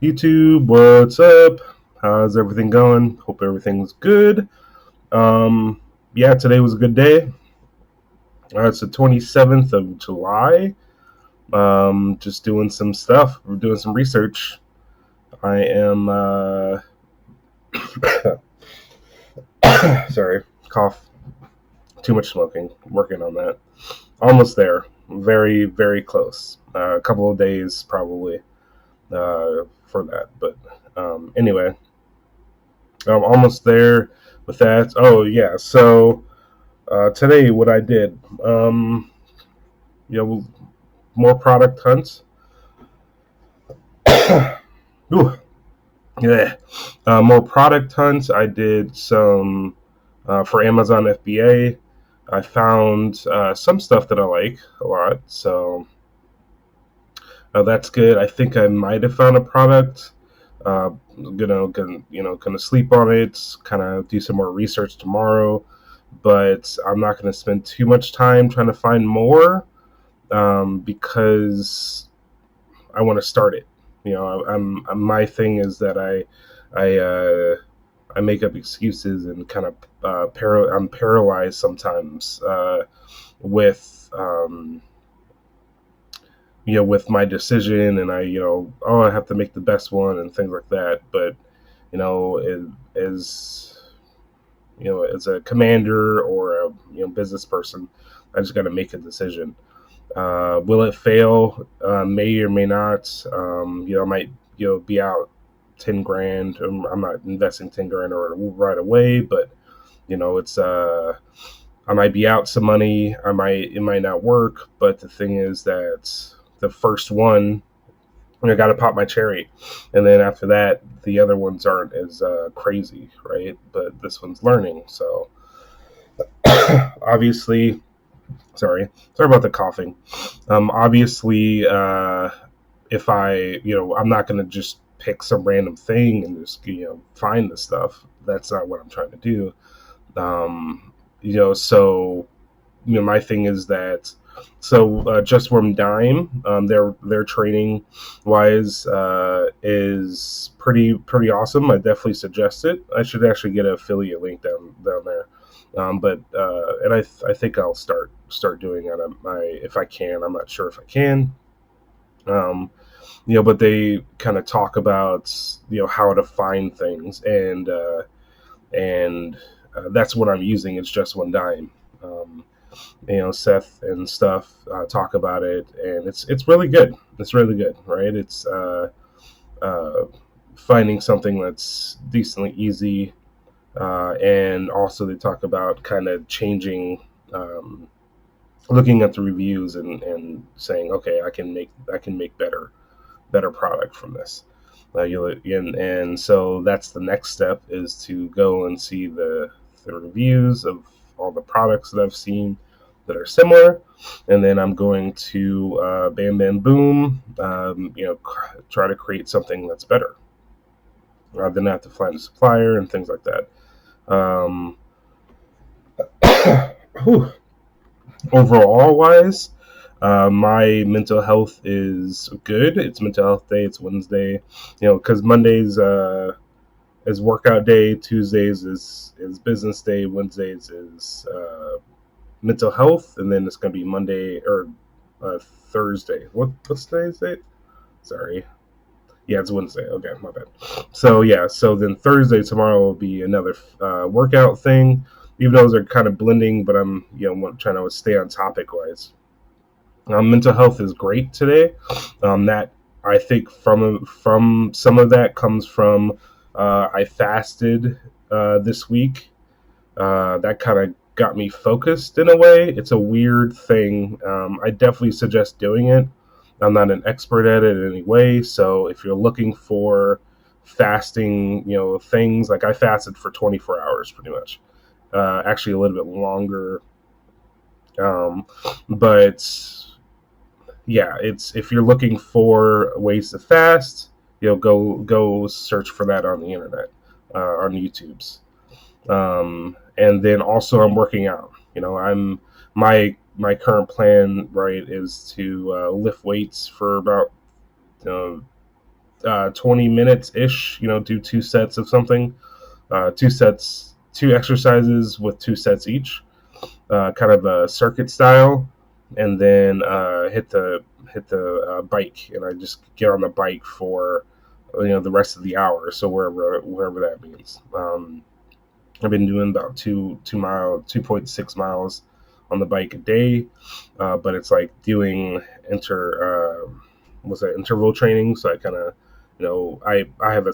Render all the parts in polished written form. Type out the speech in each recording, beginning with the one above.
YouTube, what's up? How's everything going? Hope everything's good. Um, yeah, today was a good day. It's the 27th of July. Just doing some stuff. We're doing some research. I am, sorry, cough. Too much smoking. Working on that. Almost there. Very, very close. A couple of days probably for that. But anyway, I'm almost there with that. Oh yeah, so today what I did, you know, more product hunts. Ooh, yeah, more product hunts. I did some for Amazon FBA. I found some stuff that I like a lot, so that's good. I think I might have found a product. Gonna sleep on it, kind of do some more research tomorrow, but I'm not gonna spend too much time trying to find more because I want to start it. My thing is that I make up excuses and kind of I'm paralyzed sometimes with with my decision, and I have to make the best one and things like that. But you know, as as a commander or a business person, I just got to make a decision. Will it fail? May or may not. I might be out 10 grand. I'm not investing 10 grand right away, but it's I might be out some money. It might not work, but the thing is that the first one, I got to pop my cherry, and then after that, the other ones aren't as crazy, right? But this one's learning, so obviously, sorry about the coughing. Obviously, if I'm not going to just pick some random thing and just find the stuff. That's not what I'm trying to do. So my thing is that Just Worm Dime, their training wise is pretty awesome. I definitely suggest it. I should actually get an affiliate link down there. But and I think I'll start doing it. If I can. I'm not sure if I can. Um, but they kind of talk about how to find things, and that's what I'm using. It's Just One Dime. Seth and stuff talk about it, and it's really good. It's really good, right? It's uh, finding something that's decently easy, and also they talk about kind of changing, looking at the reviews and saying, okay, I can make better product from this. And so that's the next step, is to go and see the reviews of all the products that I've seen that are similar, and then I'm going to bam bam boom, try to create something that's better. Then I have to find a supplier and things like that. Um, Overall wise, my mental health is good. It's Mental Health Day. It's Wednesday, because Mondays is workout day. Tuesdays is business day. Wednesdays is mental health, and then it's gonna be Monday or Thursday. What's today's date? Sorry. Yeah, it's Wednesday. Okay, my bad. So yeah, so then Thursday tomorrow will be another workout thing. Even though they're kind of blending, but I'm trying to stay on topic wise. Mental health is great today. That I think from some of that comes from I fasted this week. That kind of got me focused in a way. It's a weird thing. I definitely suggest doing it. I'm not an expert at it in any way, so if you're looking for fasting, things like, I fasted for 24 hours pretty much. Actually, a little bit longer. But yeah, it's if you're looking for ways to fast, go search for that on the internet, on YouTube's. And then also I'm working out. I'm my current plan, right, is to lift weights for about 20 minutes ish. Do 2 sets of something, two exercises with 2 sets each, kind of a circuit style, and then hit the bike, and I just get on the bike for the rest of the hour. So wherever that means. I've been doing about 2.6 miles on the bike a day, but it's like doing interval training. So I kind of, I have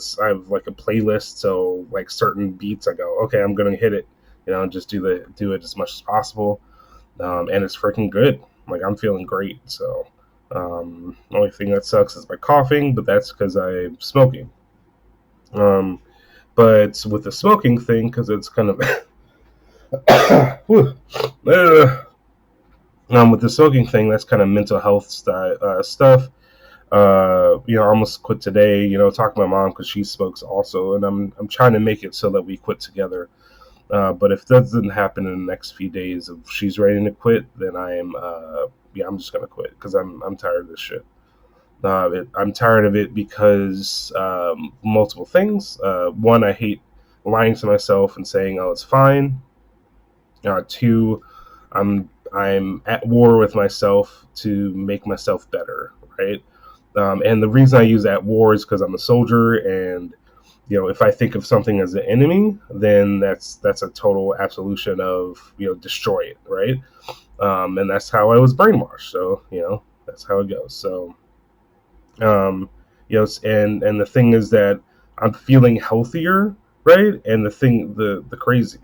like a playlist. So like certain beats, I go, okay, I'm gonna hit it, and just do it as much as possible, and it's freaking good. Like I'm feeling great. So the only thing that sucks is my coughing, but that's because I'm smoking. But with the smoking thing, because it's kind of with the smoking thing, that's kind of mental health stuff. I almost quit today. Talk to my mom because she smokes also, and I'm trying to make it so that we quit together. But if that doesn't happen in the next few days, if she's ready to quit, then I'm just gonna quit because I'm tired of this shit. I'm tired of it because multiple things. One, I hate lying to myself and saying, "Oh, it's fine." Two, I'm at war with myself to make myself better, right? And the reason I use "at war" is because I'm a soldier, and if I think of something as an enemy, then that's a total absolution of destroy it, right? And that's how I was brainwashed. So that's how it goes. So and the thing is that I'm feeling healthier, right? And the crazy,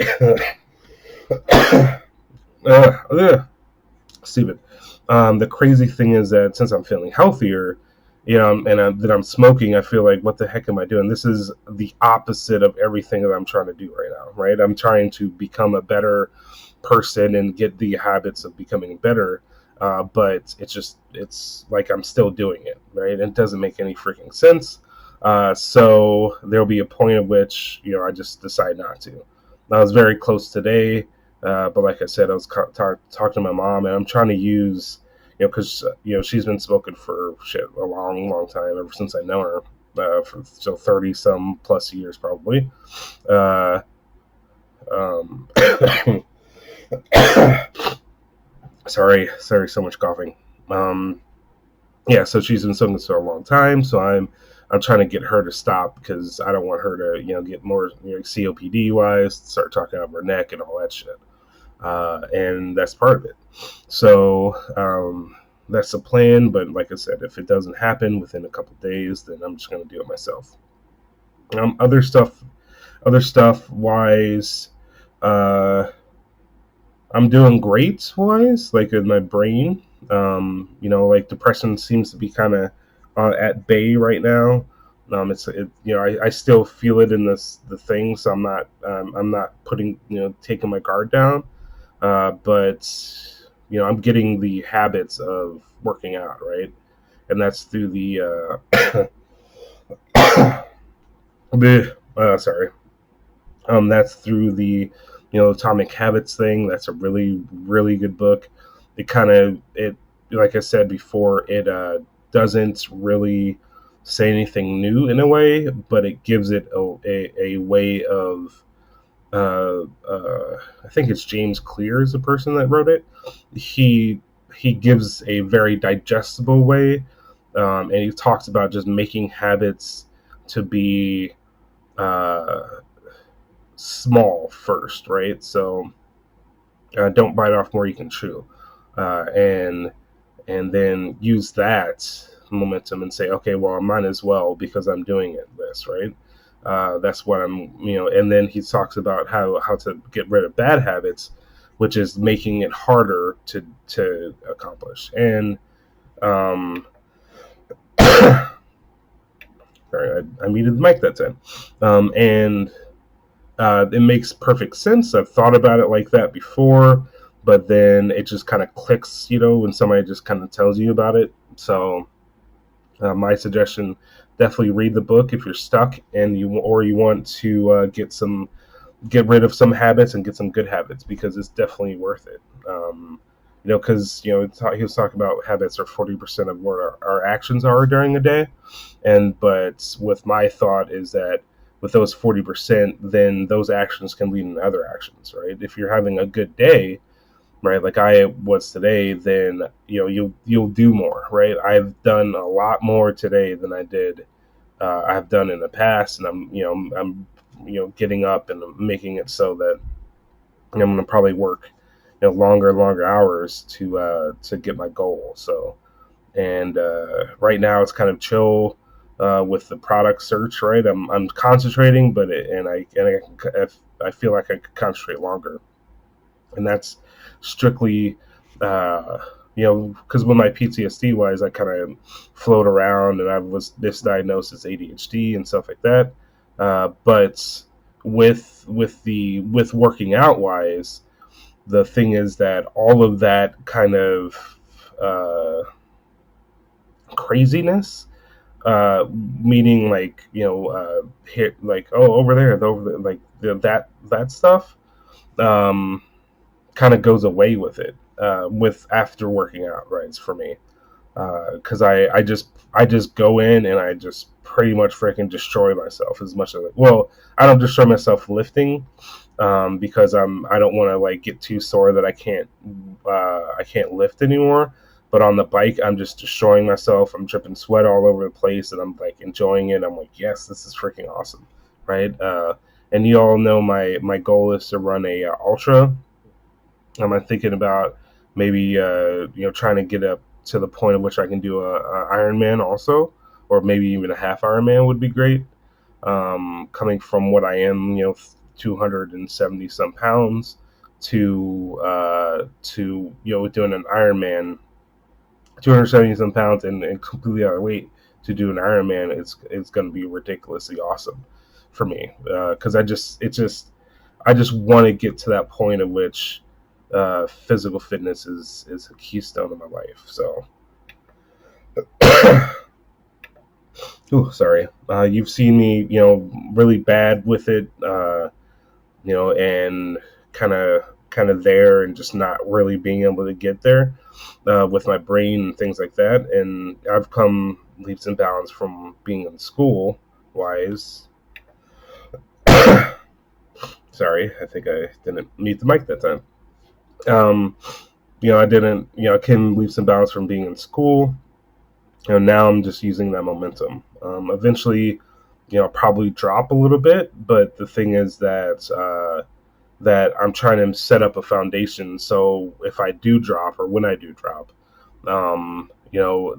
stupid. The crazy thing is that since I'm feeling healthier, that I'm smoking, I feel like, what the heck am I doing? This is the opposite of everything that I'm trying to do right now, right? I'm trying to become a better person and get the habits of becoming better. But it's like I'm still doing it, right? It doesn't make any freaking sense. So there'll be a point at which, I just decide not to. I was very close today, but like I said, I was talking to my mom, and I'm trying to use, because she's been smoking for a long, long time, ever since I know her, for 30 some plus years probably. Um, sorry, so much coughing. Yeah, so she's been smoking for a long time, so I'm trying to get her to stop because I don't want her to get more COPD wise, start talking out of her neck and all that shit. And that's part of it. So that's the plan. But like I said, if it doesn't happen within a couple of days, then I'm just going to do it myself. Other stuff wise, I'm doing great wise, like in my brain. Like depression seems to be kind of at bay right now. I still feel it in the thing, so I'm not putting taking my guard down. But I'm getting the habits of working out, right? And that's through sorry. That's through the Atomic Habits thing. That's a really, really good book. It like I said before, it doesn't really say anything new in a way, but it gives it a way of I think it's James Clear is the person that wrote it. He gives a very digestible way, and he talks about just making habits to be small first, right? So don't bite off more you can chew, and then use that momentum and say, okay, well, I might as well because I'm doing this, right? That's what and then he talks about how to get rid of bad habits, which is making it harder to accomplish. And sorry, I muted the mic that time. And it makes perfect sense. I've thought about it like that before, but then it just kind of clicks, when somebody just kind of tells you about it. So my suggestion, definitely read the book if you're stuck and you want to get rid of some habits and get some good habits, because it's definitely worth it. because he was talking about habits are 40% of what our actions are during a day, but with my thought is that with those 40%, then those actions can lead into other actions, right? If you're having a good day, right, like I was today, then you'll do more, right? I've done a lot more today than I've done in the past, and I'm getting up and making it so that I'm going to probably work longer hours to get my goal. So, and right now it's kind of chill with the product search, right? I'm concentrating, but I feel like I could concentrate longer, and that's strictly uh, because with my PTSD wise, I kind of float around, and I was misdiagnosed as ADHD and stuff like that. But with working out wise, the thing is that all of that kind of uh, craziness, meaning like here, like, oh, over there, like that stuff, um, kind of goes away with it, with after working out, right? It's for me, because I just go in and I just pretty much freaking destroy myself as much as well. I don't destroy myself lifting, because I don't want to like get too sore that I can't lift anymore. But on the bike, I'm just destroying myself. I'm dripping sweat all over the place, and I'm like enjoying it. I'm like, yes, this is freaking awesome, right? And you all know my goal is to run a ultra. I'm thinking about maybe trying to get up to the point at which I can do a Ironman also, or maybe even a half Ironman would be great. Coming from what I am, 270 some pounds, to doing an Ironman, 270 some pounds and completely out of weight to do an Ironman, it's going to be ridiculously awesome for me, because I just want to get to that point at which physical fitness is a keystone of my life. So, oh, sorry. You've seen me, really bad with it, and kind of there, and just not really being able to get there with my brain and things like that. And I've come leaps and bounds from being in school wise. Sorry, I think I didn't mute the mic that time. Um, I didn't, I came leaps and bounds from being in school, and now I'm just using that momentum. Eventually, I'll probably drop a little bit, but the thing is that I'm trying to set up a foundation. So if I do drop, or when I do drop, the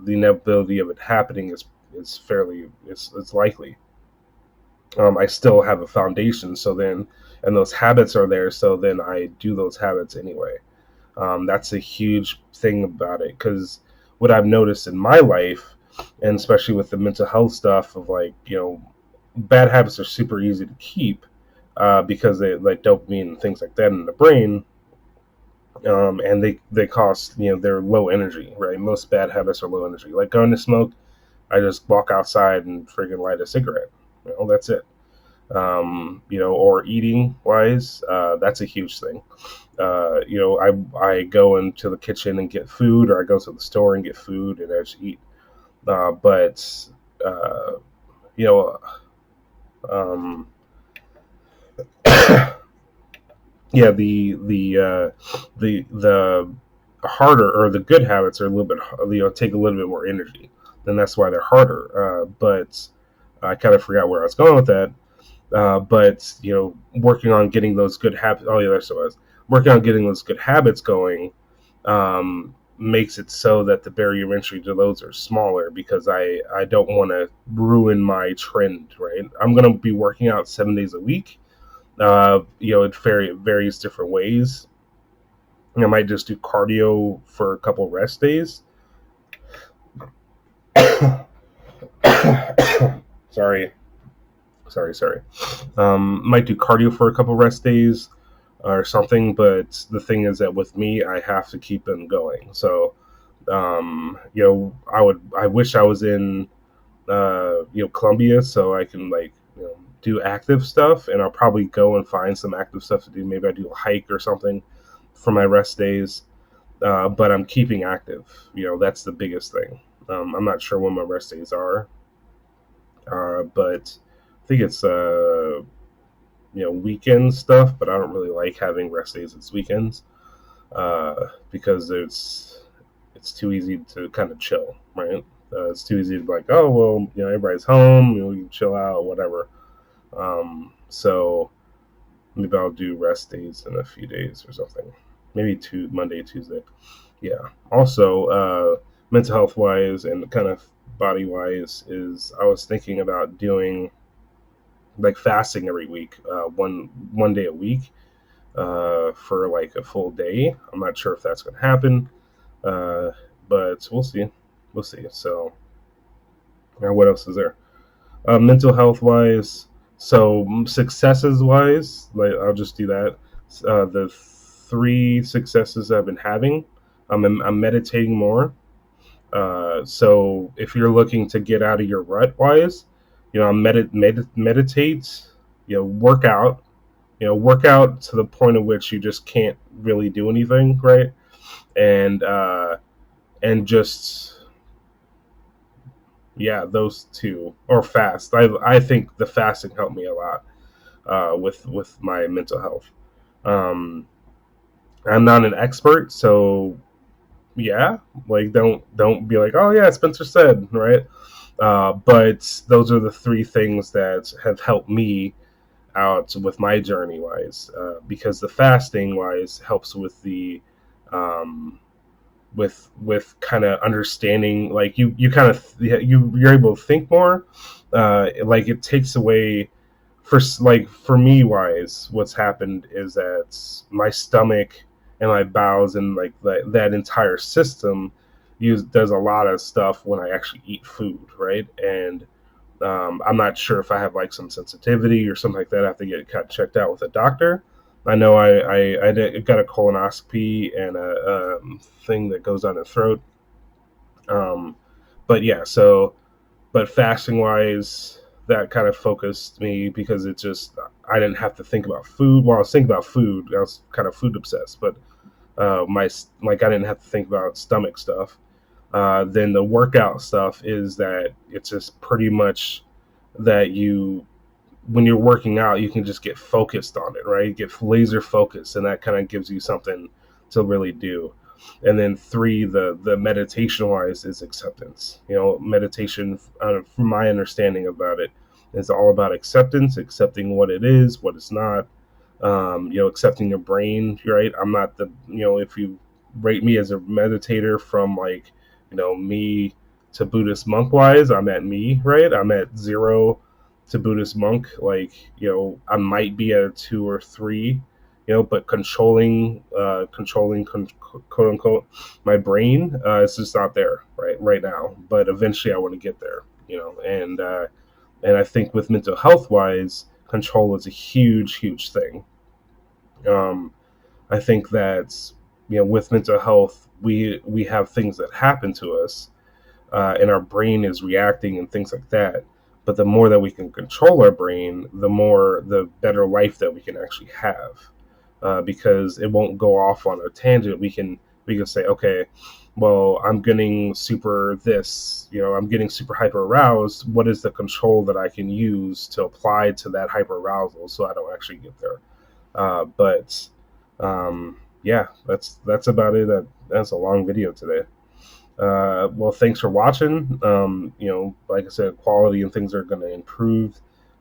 inevitability of it happening is fairly it's likely. I still have a foundation, so then, and those habits are there, so then I do those habits anyway. That's a huge thing about it, because what I've noticed in my life, and especially with the mental health stuff of like, bad habits are super easy to keep, because they like dopamine and things like that in the brain, and they cost, they're low energy, right? Most bad habits are low energy. Like going to smoke, I just walk outside and freaking light a cigarette. That's it. Or eating wise, that's a huge thing. I go into the kitchen and get food, or I go to the store and get food, and I just eat. But you know, um, yeah, the harder, or the good habits are a little bit, take a little bit more energy, and that's why they're harder. But I kind of forgot where I was going with that. But working on getting those good habits. Oh yeah, that's what it was. Working on getting those good habits going, makes it so that the barrier of entry to those are smaller, because I don't want to ruin my trend. Right, I'm gonna be working out 7 days a week. It varies different ways. I might just do cardio for a couple rest days. sorry, sorry. Might do cardio for a couple rest days or something. But the thing is that with me, I have to keep them going. So, I wish I was in, Columbia, so I can like, do active stuff, and I'll probably go and find some active stuff to do. Maybe I do a hike or something for my rest days. but I'm keeping active. That's the biggest thing. I'm not sure when my rest days are, but I think it's weekend stuff. But I don't really like having rest days as weekends because it's too easy to kind of chill, right? It's too easy to be like, oh well, everybody's home, we can chill out, whatever. So maybe I'll do rest days in a few days or something. Maybe Monday, Tuesday. Yeah. Also, mental health wise and kind of body wise, is I was thinking about doing like fasting every week, one day a week, for like a full day. I'm not sure if that's going to happen, uh, but we'll see. We'll see. So, what else is there? Mental health wise, so successes wise, like I'll just do that. The three successes I've been having, I'm meditating more. So if you're looking to get out of your rut wise, meditate, work out, work out to the point at which you just can't really do anything, right? And just, yeah, those two, or fast. I think the fasting helped me a lot, with my mental health. Um, I'm not an expert, so yeah, like don't be like, oh yeah, Spencer said, right? But those are the three things that have helped me out with my journey wise, because the fasting wise helps with the um, with kind of understanding, like you kind of you're able to think more, like it takes away, for me wise, what's happened is that my stomach and my bowels and like that entire system does a lot of stuff when I actually eat food, right? And I'm not sure if I have like some sensitivity or something like that. I have to get checked out with a doctor. I know I got a colonoscopy and a thing that goes on the throat. Um, but yeah, so, but fasting wise, that kind of focused me because it just, I didn't have to think about food. While I was thinking about food, I was kind of food obsessed, but my like I didn't have to think about stomach stuff. Then the workout stuff is that it's just pretty much that when you're working out, you can just get focused on it, right? Get laser focused, and that kind of gives you something to really do. And then three, the meditation wise, is acceptance. Meditation, from my understanding about it, is all about acceptance, accepting what it is, what it's not. Accepting your brain, right? I'm not if you rate me as a meditator from like, me to Buddhist monk wise, I'm at me, right? I'm at zero to Buddhist monk. Like, I might be at a 2 or 3, but controlling, quote unquote, my brain, it's just not there right now. But eventually, I want to get there, and I think with mental health wise, control is a huge thing. Um, I think that with mental health, we have things that happen to us, and our brain is reacting and things like that. But the more that we can control our brain, the better life that we can actually have, because it won't go off on a tangent. We can say, okay, well, I'm getting super this, I'm getting super hyper aroused. What is the control that I can use to apply to that hyper arousal so I don't actually get there? But yeah, that's about it. That's a long video today. Well, thanks for watching. Like I said, quality and things are going to improve.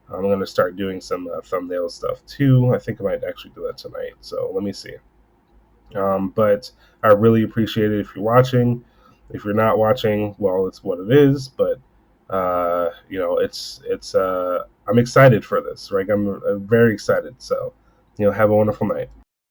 I'm going to start doing some thumbnail stuff too. I think I might actually do that tonight. So let me see. But I really appreciate it if you're watching. If you're not watching, well, it's what it is. But it's I'm excited for this. Right, I'm very excited. So have a wonderful night.